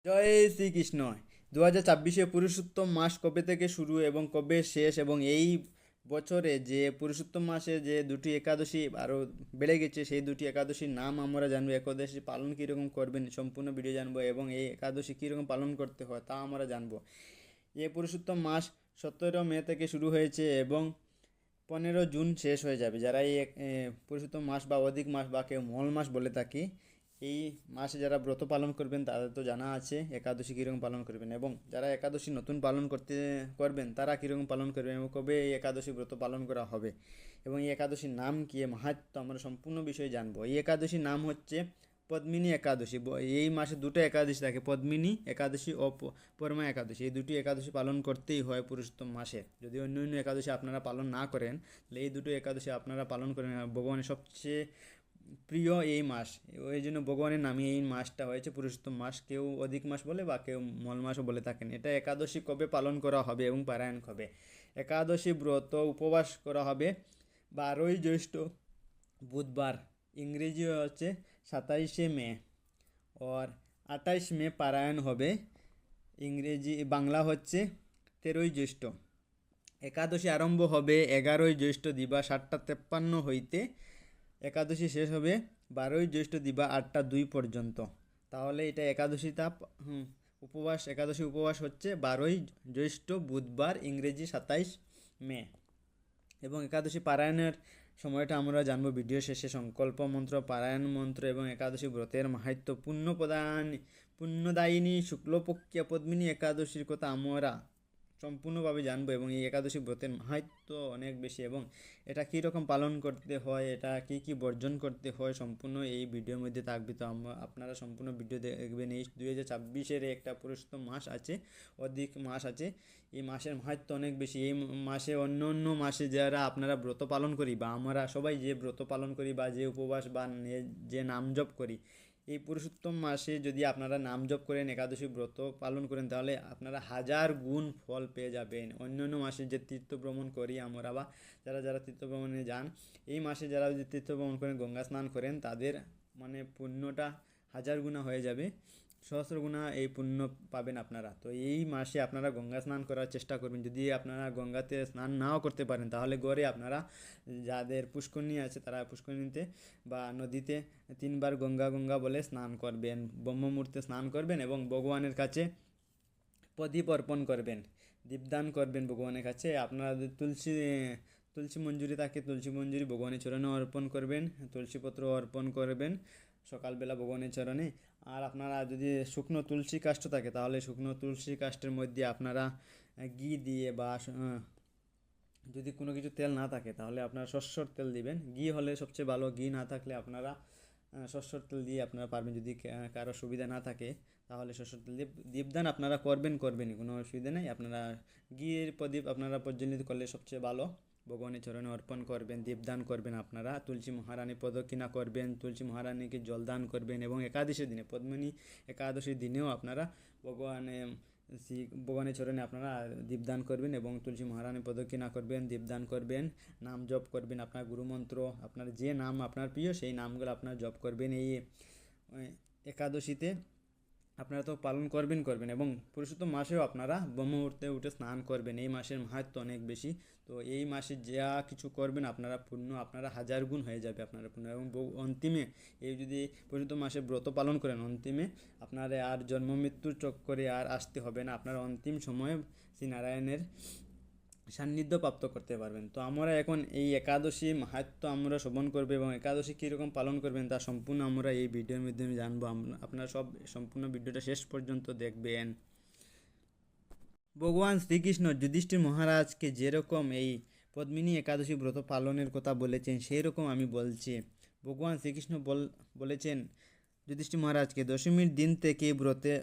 জয় শ্রীকৃষ্ণ। 2024 পুরুষোত্তম মাস কবে থেকে শুরু এবং কবে শেষ, এবং এই বছরে যে পুরুষোত্তম মাসে যে দুটি একাদশী আরও বেড়ে গেছে, সেই দুটি একাদশীর নাম আমরা জানবো। একাদশী পালন কীরকম করবেন সম্পূর্ণ ভিডিও জানবো, এবং এই একাদশী কীরকম পালন করতে হয় তা আমরা জানবো। এই পুরুষোত্তম মাস 17 মে থেকে শুরু হয়েছে এবং 15 জুন শেষ হয়ে যাবে। যারা এই পুরুষোত্তম মাস বা অধিক মাস বা কেউ মল মাস বলে থাকি, এই মাসে যারা ব্রত পালন করবেন তাদের তো জানা আছে একাদশী কীরকম পালন করবেন, এবং যারা একাদশী নতুন পালন করবেন তারা কীরকম পালন করবেন এবং কবে এই একাদশী ব্রত পালন করা হবে, এবং এই একাদশীর নাম কী, মাহাত্ম্য আমরা সম্পূর্ণ বিষয়ে জানবো। এই একাদশীর নাম হচ্ছে পদ্মিনী একাদশী। এই মাসে দুটো একাদশী থাকে, পদ্মিনী একাদশী ও পরমা একাদশী। এই দুটি একাদশী পালন করতেই হয় পুরুষোত্তম মাসে। যদি অন্য অন্য একাদশী আপনারা পালন না করেন, তাহলে এই দুটো একাদশী আপনারা পালন করেন। ভগবানের সবচেয়ে প্রিয় এই মাস, ওই জন্য ভগবানের নামে এই মাসটা হয়েছে পুরুষোত্তম মাস। কেউ অধিক মাস বলে বা কেউ মল মাসও বলে থাকেন। এটা একাদশী কবে পালন করা হবে এবং পারায়ণ কবে? একাদশী ব্রত উপবাস করা হবে 12ই জ্যৈষ্ঠ বুধবার, ইংরেজি হচ্ছে 27শে মে, और 28 মে পারায়ণ হবে। ইংরেজি বাংলা হচ্ছে 13ই জ্যৈষ্ঠ। একাদশী আরম্ভ হবে 11ই জ্যৈষ্ঠ দিবা 7টা 53 হইতে। একাদশী শেষ হবে 12ই জ্যৈষ্ঠ দিবা 8টা 2 পর্যন্ত। তাহলে এটা একাদশীটা একাদশী উপবাস হচ্ছে 12ই জ্যৈষ্ঠ বুধবার, ইংরেজি 27 মে। এবং একাদশী পারায়ণের সময়টা আমরা জানবো ভিডিও শেষে। সংকল্প মন্ত্র, পারায়ণ মন্ত্র এবং একাদশী ব্রতের মাহাত্ম্য, পুণ্যদায়িনী শুক্লপক্ষিয়া পদ্মিনী একাদশীর কথা আমরা সম্পূর্ণভাবে জানবো। এবং এই একাদশী ব্রতের মাহাত্ম্য অনেক বেশি, এবং এটা কী রকম পালন করতে হয়, এটা কী কী বর্জন করতে হয়, সম্পূর্ণ এই ভিডিওর মধ্যে থাকবে। তো আপনারা সম্পূর্ণ ভিডিও দেখবেন। এই 2024-এর একটা পুরুষোত্তম মাস আছে, অধিক মাস আছে। এই মাসের মাহাত্ম্য অনেক বেশি। এই মাসে অন্য অন্য মাসে যারা আপনারা ব্রত পালন করি বা আমরা সবাই যে ব্রত পালন করি বা যে উপবাস বা যে নাম জপ করি, এই পুরুষোত্তম মাসে যদি আপনারা নাম জপ করেন, একাদশী ব্রত পালন করেন, তাহলে আপনারা 1000 গুণ ফল পেয়ে যাবেন। অন্য অন্য মাসে যে তীর্থ ভ্রমণ করি আমরা বা যারা যারা তীর্থ ভ্রমণে যান, এই মাসে যারা যদি তীর্থ ভ্রমণ করেন, গঙ্গা স্নান করেন, তাদের মানে পুণ্যটা 1000 গুণা হয়ে যাবে, সহস্রগুণা এই পুণ্য পাবেন আপনারা। তো এই মাসে আপনারা গঙ্গা স্নান করার চেষ্টা করবেন। যদি আপনারা গঙ্গাতে স্নান নাও করতে পারেন, তাহলে গড়ে আপনারা যাদের পুষ্করিণী আছে তারা পুষ্করিণীতে বা নদীতে 3বার গঙ্গা গঙ্গা বলে স্নান করবেন, ব্রহ্মমুহূর্তে স্নান করবেন এবং ভগবানের কাছে প্রদীপ অর্পণ করবেন, দীপদান করবেন ভগবানের কাছে। আপনারা যদি তুলসী মঞ্জুরি থাকে, তুলসী মঞ্জুরি ভগবানের চরণে অর্পণ করবেন, তুলসীপত্র অর্পণ করবেন সকালবেলা ভগবানের চরণে। আর আপনারা যদি শুকনো তুলসী কাষ্ঠ থাকে, তাহলে শুকনো তুলসী কাষ্ঠের মধ্যে আপনারা ঘি দিয়ে বা যদি কোনো কিছু তেল না থাকে, তাহলে আপনারা সর্ষের তেল দিবেন। ঘি হলে সবচেয়ে ভালো, ঘি না থাকলে আপনারা সর্ষের তেল দিয়ে আপনারা পারবেন। যদি কারো সুবিধা না থাকে, তাহলে সর্ষের তেল দিয়ে দীপদান আপনারা করবেনই, কোনো অসুবিধা নেই। আপনারা ঘিয়ের প্রদীপ আপনারা প্রজ্বলিত করলে সবচেয়ে ভালো। ভগবানের চরণে অর্পণ করবেন, দীপদান করবেন, আপনারা তুলসী মহারানী প্রদক্ষিণা করবেন, তুলসী মহারানীকে জলদান করবেন। এবং একাদশীর দিনে, পদ্মিনী একাদশীর দিনেও আপনারা ভগবানের চরণে আপনারা দীপদান করবেন এবং তুলসী মহারানী প্রদক্ষিণা করবেন, দীপদান করবেন, নাম জপ করবেন, আপনার গুরুমন্ত্র, আপনার যে নাম আপনার প্রিয় সেই নামগুলো আপনার জপ করবেন। এই একাদশীতে আপনারা তো পালন করবেন এবং পুরুষোত্তম মাসেও আপনারা ব্রহ্মমুহূর্তে উঠে স্নান করবেন। এই মাসের মাহাত্ম্য অনেক বেশি। তো এই মাসে যা কিছু করবেন আপনারা পুণ্য আপনারা 1000 গুণ হয়ে যাবে আপনারা পুণ্য। এবং অন্তিমে এই যদি পুরুষোত্তম মাসে ব্রত পালন করেন, অন্তিমে আপনারা আর জন্ম মৃত্যুর চক্করে আর আসতে হবে না। আপনারা অন্তিম সময়ে শ্রী নারায়ণের সান্নিধ্য প্রাপ্ত করতে পারবেন। তো আমরা এখন এই একাদশী মাহাত্ম্য আমরা শ্রবণ করবো এবং একাদশী কীরকম পালন করবেন তা সম্পূর্ণ আমরা এই ভিডিওর মাধ্যমে জানবো। আপনারা সব সম্পূর্ণ ভিডিওটা শেষ পর্যন্ত দেখবেন। ভগবান শ্রীকৃষ্ণ যুধিষ্ঠির মহারাজকে যেরকম এই পদ্মিনী একাদশী ব্রত পালনের কথা বলেছেন, সেই রকম আমি বলছি। ভগবান শ্রীকৃষ্ণ বলেছেন যুধিষ্ঠির মহারাজকে, দশমীর দিন থেকে ব্রতে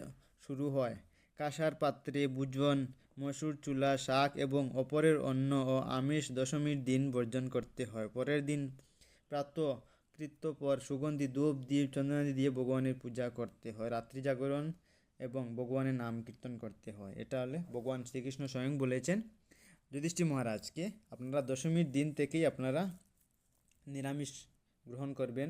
শুরু হয়। কাঁসার পাত্রে ভোজন, মসুর চুলা, শাক এবং অপরের অন্ন ও আমিষ দশমীর দিন বর্জন করতে হয়। পরের দিন প্রাতঃ কৃত্য পর সুগন্ধি ধূপ দ্বীপ চন্দনাদি দিয়ে ভগবানের পূজা করতে হয়। রাত্রি জাগরণ এবং ভগবানের নাম কীর্তন করতে হয়। এটা হলে ভগবান শ্রীকৃষ্ণ স্বয়ং বলেছেন যুধিষ্ঠির মহারাজকে। আপনারা দশমীর দিন থেকেই আপনারা নিরামিষ গ্রহণ করবেন।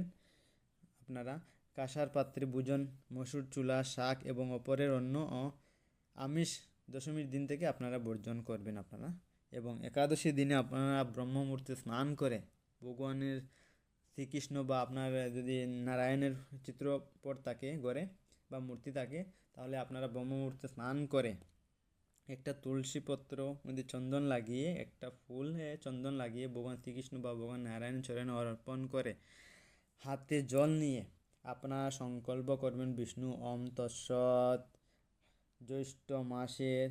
আপনারা কাঁসার পাত্রে ভোজন, মসুর চুলা, শাক এবং অপরের অন্ন ও আমিষ দশমীর দিন থেকে আপনারা বর্জন করবেন আপনারা। এবং একাদশীর দিনে আপনারা ব্রহ্ম মুহূর্তে স্নান করে ভগবানের শ্রীকৃষ্ণ বা আপনার যদি নারায়ণের চিত্রপট থাকে ঘরে বা মূর্তি থাকে, তাহলে আপনারা ব্রহ্ম মুহূর্তে স্নান করে একটা তুলসী পত্র মধ্যে চন্দন লাগিয়ে, একটা ফুল চন্দন লাগিয়ে ভগবান শ্রীকৃষ্ণ বা ভগবান নারায়ণের চরণে অর্পণ করে হাতে জল নিয়ে আপনারা সংকল্প করবেন বিষ্ণু ওম তৎসৎ জ্যৈষ্ঠ মাসের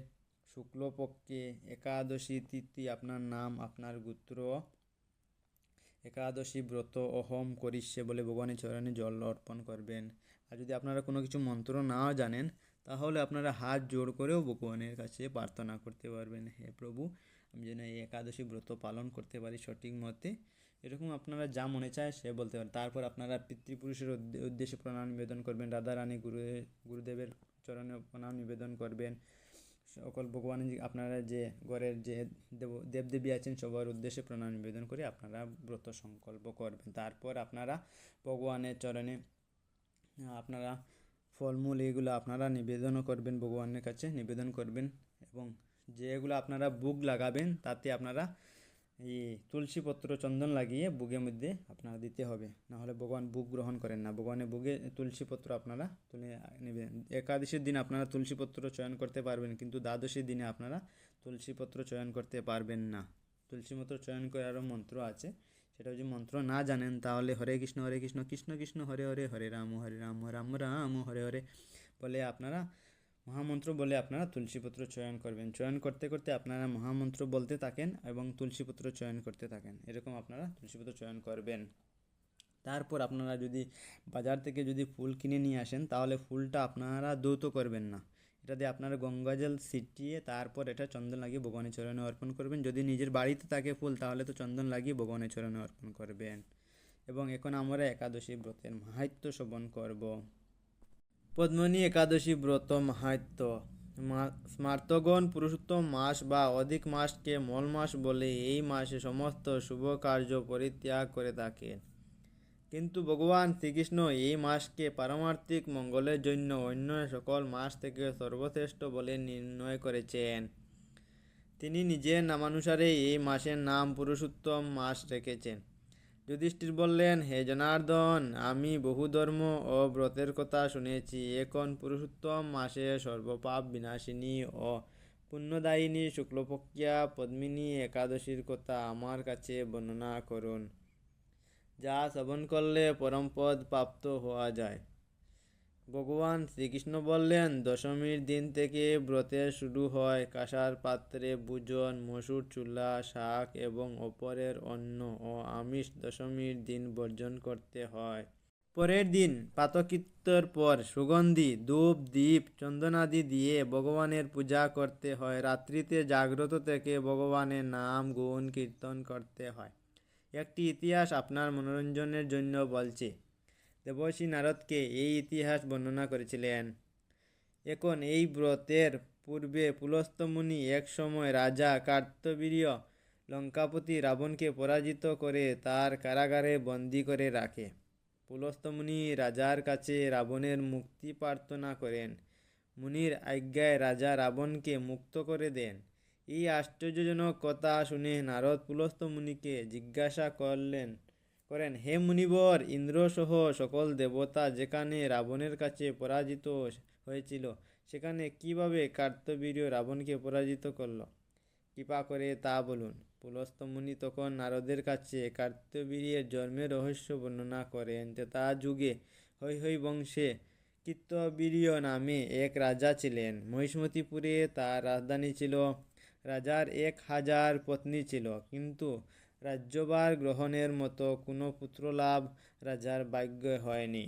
শুক্লপক্ষে একাদশী তিথি আপনার নাম আপনার গোত্র একাদশী ব্রত অহম করিষ্যে বলে ভগবানের চরণে জল অর্পণ করবেন। আর যদি আপনারা কোনো কিছু মন্ত্র নাও জানেন, তাহলে আপনারা হাত জোড় করেও ভগবানের কাছে প্রার্থনা করতে পারবেন, হে প্রভু আমি যেন এই একাদশী ব্রত পালন করতে পারি সঠিক মতে। এরকম আপনারা যা মনে চায় সে বলতে পারেন। তারপর আপনারা পিতৃপুরুষের উদ্দেশ্যে প্রণাম নিবেদন করবেন, রাধা রানী গুরুদেবের চরণে প্রণাম নিবেদন করবেন। সকল ভগবান আপনারা যে ঘরের যে দেবদেবী আছেন সবার উদ্দেশ্যে প্রণাম নিবেদন করে আপনারা ব্রত সংকল্প করবেন। তারপর আপনারা ভগবানের চরণে আপনারা ফলমূল এগুলো আপনারা নিবেদনও করবেন, ভগবানের কাছে নিবেদন করবেন। এবং যেগুলো আপনারা ভোগ লাগাবেন তাতে আপনারা এই তুলসী পত্র চন্দন লাগিয়ে বুকের মধ্যে আপনারা দিতে হবে, নাহলে ভগবান ভোগ গ্রহণ করেন না। ভগবানের বুকে তুলসী পত্র আপনারা তুলে নেবেন। একাদশীর দিন আপনারা তুলসী পত্র চয়ন করতে পারবেন, কিন্তু দ্বাদশীর দিনে আপনারা তুলসী পত্র চয়ন করতে পারবেন না। তুলসী পত্র চয়ন করারও মন্ত্র আছে, সেটা যদি মন্ত্র না জানেন তাহলে হরে কৃষ্ণ কৃষ্ণ কৃষ্ণ হরে হরে হরে রাম রাম রাম হরে হরে বলে আপনারা মহামন্ত্র বলে আপনারা তুলসীপত্র চয়ন করবেন। চয়ন করতে করতে আপনারা মহামন্ত্র বলতে থাকেন এবং তুলসীপত্র চয়ন করতে থাকেন, এরকম আপনারা তুলসীপত্র চয়ন করবেন। তারপর আপনারা যদি বাজার থেকে যদি ফুল কিনে নিয়ে আসেন, তাহলে ফুলটা আপনারা ধৌত করবেন না, এটা দিয়ে আপনারা গঙ্গা জল ছিটিয়ে তারপর এটা চন্দন লাগিয়ে ভগবানের চরণে অর্পণ করবেন। যদি নিজের বাড়িতে থাকে ফুল, তাহলে তো চন্দন লাগিয়ে ভগবানের চরণে অর্পণ করবেন। এবং এখন আমরা একাদশী ব্রতের মাহাত্ম্য শ্রবণ করব। পদ্মিনী একাদশী ব্রত মাহাত্ম্য। স্মার্তগণ পুরুষোত্তম মাস বা অধিক মাসকে মল মাস বলে এই মাসে সমস্ত শুভ কার্য পরিত্যাগ করে থাকেন, কিন্তু ভগবান শ্রীকৃষ্ণ এই মাসকে পারমার্থিক মঙ্গলের জন্য অন্য সকল মাস থেকে সর্বশ্রেষ্ঠ বলে নির্ণয় করেছেন। তিনি নিজের নামানুসারে এই মাসের নাম পুরুষোত্তম মাস রেখেছেন। যুধিষ্ঠির বললেন, হে জনার্দন, আমি বহু ধর্ম ও ব্রতের কথা শুনেছি, এখন পুরুষোত্তম মাসে সর্বপাপ বিনাশিনী ও পুণ্যদায়িনী শুক্লপক্ষিয়া পদ্মিনী একাদশীর কথা আমার কাছে বর্ণনা করুন, যা শ্রবণ করলে পরমপদ প্রাপ্ত হওয়া যায়। ভগবান শ্রীকৃষ্ণ বললেন, দশমীর দিন থেকে ব্রতের শুরু হয়। কাঁসার পাত্রে ভোজন, মসুর চুলা, শাক এবং অপরের অন্ন ও আমিষ দশমীর দিন বর্জন করতে হয়। পরের দিন প্রাতকৃত্যের পর সুগন্ধি ধূপ দীপ চন্দনাদি দিয়ে ভগবানের পূজা করতে হয়। রাত্রিতে জাগ্রত থেকে ভগবানের নাম গুণ কীর্তন করতে হয়। একটি ইতিহাস আপনার মনোরঞ্জনের জন্য বলছি। দেবর্ষি নারদকে এই ইতিহাস বর্ণনা করেছিলেন। এখন এই ব্রতের পূর্বে পুলস্ত্য মুনি এক সময় রাজা কার্তবীর্য লঙ্কাপতি রাবণকে পরাজিত করে তার কারাগারে বন্দী করে রাখে। পুলস্ত্য মুনি রাজার কাছে রাবণের মুক্তি প্রার্থনা করেন। মুনির আজ্ঞায় রাজা রাবণকে মুক্ত করে দেন। এই আশ্চর্যজনক কথা শুনে নারদ পুলস্ত্য মুনিকে জিজ্ঞাসা করেন, হে মুনিবর, ইন্দ্রসহ সকল দেবতা যেখানে রাবণের কাছে পরাজিত হয়েছিল, সেখানে কিভাবে কার্তবীর্য রাবণকে পরাজিত করল? কৃপা করে তা বলুন। পুলস্ত্য মুনি তখন নারদের কাছে কার্তবীর্যের জন্মের রহস্য বর্ণনা করেন। ত্রেতা যুগে হৈহয় বংশে কৃতবীর্য নামে এক রাজা ছিলেন। মহিষ্মতিপুরে তার রাজধানী ছিল। রাজার 1000 পত্নী ছিল, কিন্তু রাজ্যভার গ্রহণের মতো কোনো পুত্রলাভ রাজার ভাগ্যে হয়নি।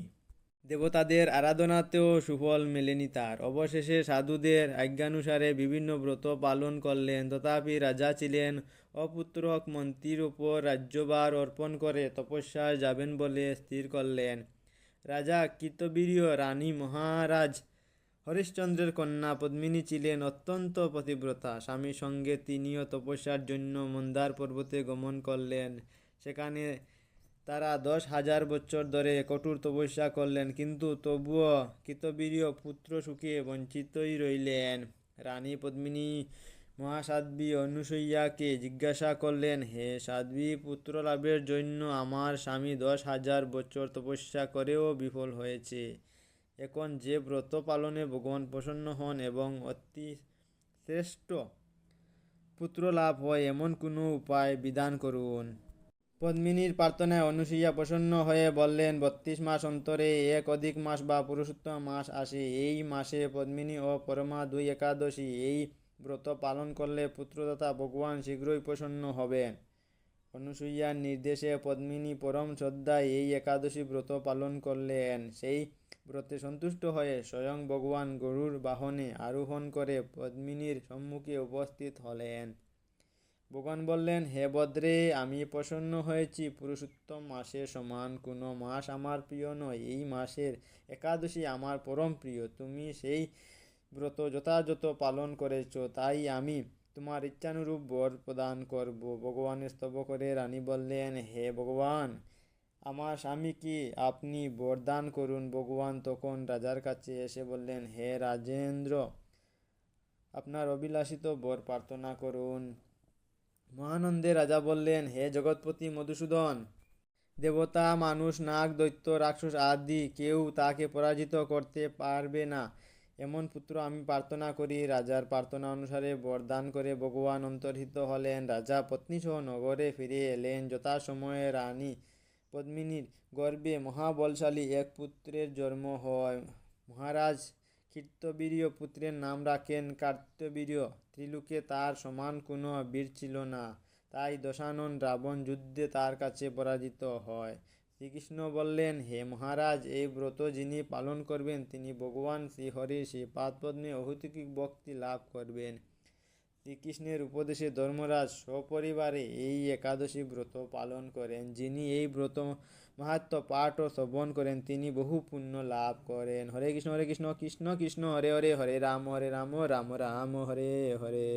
দেবতাদের আরাধনাতেও সুফল মেলেনি তার। অবশেষে সাধুদের আজ্ঞানুসারে বিভিন্ন ব্রত পালন করলেন, তথাপি রাজা ছিলেন অপুত্রক। মন্ত্রীর উপর রাজ্যভার অর্পণ করে তপস্যায় যাবেন বলে স্থির করলেন। রাজা কৃতবীর্য রানী মহারাজ হরিশ্চন্দ্রের কন্যা পদ্মিনী ছিলেন অত্যন্ত পতিব্রতা। স্বামীর সঙ্গে তিনিও তপস্যার জন্য মন্দার পর্বতে গমন করলেন। সেখানে তারা 10,000 বছর ধরে কঠোর তপস্যা করলেন, কিন্তু তবুও কৃতবীর্য পুত্র সুখে বঞ্চিতই রইলেন। রানী পদ্মিনী মহাসাধ্বী অনুসূয়াকে জিজ্ঞাসা করলেন, হে সাধ্বী, পুত্র লাভের জন্য আমার স্বামী 10,000 বছর তপস্যা করেও বিফল হয়েছে। এখন যে ব্রত পালনে ভগবান প্রসন্ন হন এবং অতি শ্রেষ্ঠ পুত্র লাভ হয় এমন কোনো উপায় বিধান করুন। পদ্মিনীর প্রার্থনায় অনুসূয়া প্রসন্ন হয়ে বললেন, 32 মাস অন্তরে এক অধিক মাস বা পুরুষোত্তম মাস আসে। এই মাসে পদ্মিনী ও পরমা দুই একাদশী। এই ব্রত পালন করলে পুত্রদাতা ভগবান শীঘ্রই প্রসন্ন হবেন। অনুসূয়ার নির্দেশে পদ্মিনী পরম শ্রদ্ধায় এই একাদশী ব্রত পালন করলেন। সেই ব্রতে সন্তুষ্ট হয়ে স্বয়ং ভগবান গরুর বাহনে আরোহণ করে পদ্মিনীর সম্মুখে উপস্থিত হলেন। ভগবান বললেন, হে বদ্রে, আমি প্রসন্ন হয়েছি। পুরুষোত্তম মাসের সমান কোনো মাস আমার প্রিয় নয়। এই মাসের একাদশী আমার পরম প্রিয়। তুমি সেই ব্রত যথাযথ পালন করেছ, তাই আমি তোমার ইচ্ছানুরূপ বর প্রদান করব। ভগবানের স্তব করে রানী বললেন, হে ভগবান, আমার স্বামীকে আপনি বরদান করুন। ভগবান তখন রাজার কাছে এসে বললেন, হে রাজেন্দ্র, আপনার অভিলাষিত বর প্রার্থনা করুন। মহানন্দে রাজা বললেন, হে জগৎপতি মধুসূদন, দেবতা, মানুষ, নাগ, দৈত্য, রাক্ষস আদি কেউ তাকে পরাজিত করতে পারবে না এমন পুত্র আমি প্রার্থনা করি। রাজার প্রার্থনা অনুসারে বরদান করে ভগবান অন্তর্হিত হলেন। রাজা পত্নীসহ নগরে ফিরে এলেন। যথাসময়ে রানী পদ্মিনীর গর্ভে মহাবলশালী এক পুত্রের জন্ম হয়। মহারাজ কৃতবীর্য পুত্রের নাম রাখেন কার্তবীর্য। ত্রিলোকে তার সমান কোনো বীর ছিল না, তাই দশানন রাবণ যুদ্ধে তার কাছে পরাজিত হয়। শ্রীকৃষ্ণ বললেন, হে মহারাজ, এই ব্রত যিনি পালন করবেন তিনি ভগবান শ্রীহরির শ্রীপাদপদ্মে অহৈতুকী ভক্তি লাভ করবেন। শ্রীকৃষ্ণের উপদেশে ধর্মরাজ সপরিবারে এই একাদশী ব্রত পালন করেন। যিনি এই ব্রত মাহাত্ম্য পাঠ ও শ্রবণ করেন তিনি বহু পুণ্য লাভ করেন। হরে কৃষ্ণ কৃষ্ণ কৃষ্ণ হরে হরে, হরে রাম রাম রাম হরে হরে।